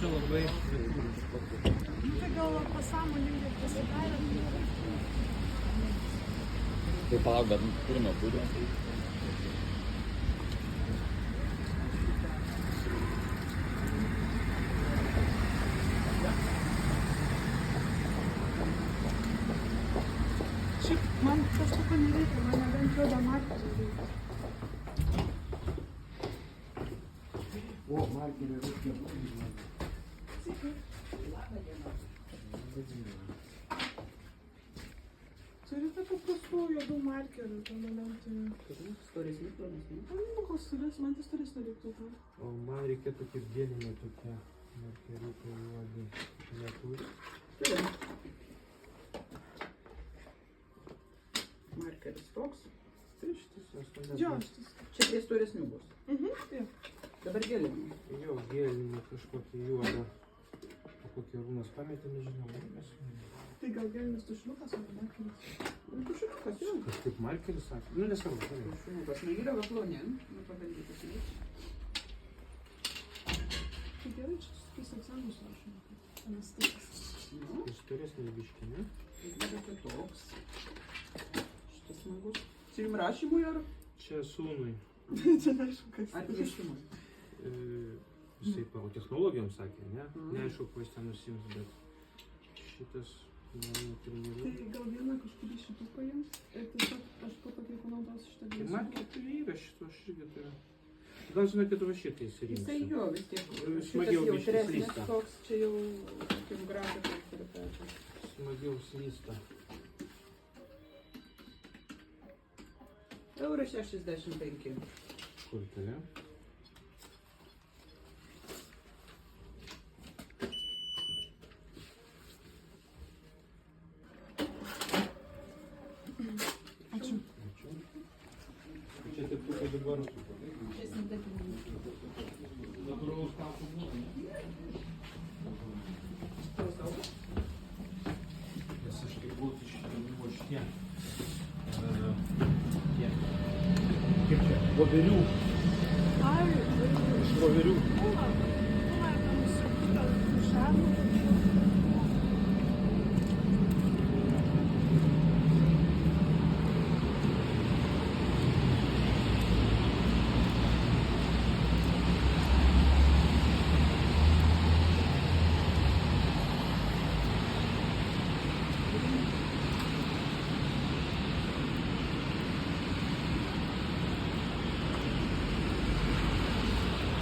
čia labai... Tai gal pasąmoningai pasidarė. Tai palauk, bet turime būdų. Šiaip man kažkokio nereikia, man nebent juodą markerį reikia. O, markerį reikia. Turite paprastų juodų markerių, permanentinių. Storesni, plonesni. Nu, gal storesnį, man tai storesnį reiktų. O man reikėtų kaip dieninė tokia markeriukai juodi. Neturi. Turim. Markeris toks. Tai šitas 80. Jo, šitas. Čia prie storesnių bus. Jo. Dabar gėlinimą. Jo, gėlinimą kažkokį juodą. O kokį rūnas pametė, nežinau. Tai gal gėlinis tušinukas ar markeris? Tušinukas, jau. Kažkaip markeris sakė. Nu, nesvarbu. Tušinukas. Na, yra vaplonė. Nu, pabandyti įsigyti. Tai gerai, čia tokiais egzaminus rašoma. Anastikas. Nu, Tai storesnis biškį, ne? tai yra toks. Šitas smagus. Sirim rašymui ar Čia sūnui. Čia neaišku, kas. piešimui? Jisai pavo technologijom sakė, ne? Mhm. Neaišku, ko jis ten nusims, bet šitas mano Tai treniruotė. gal vieną kažkurį šitų paims ir tiesiog aš po to, kai panaudosiu šitą Tai gėlių. man keturi yra šito, aš irgi turiu. Gal žinokit, va šitą Jisai įsirinksiu. jo, vis tiek. Smagiau Šitas biškį jautresnis slysta. toks, čia jau tokiam grafikui turi pačią. Smagiau slysta. Euras 65. Kur tave? Ačiū. Ačiū. Čia tik tūkai dabar. Natūralus kapų būtų. Nes aš kaip būtų šitą buvo šitie. Kaip čia? Voverių. Ai, Iš voverių. būna, ten nusipūtę šarmų.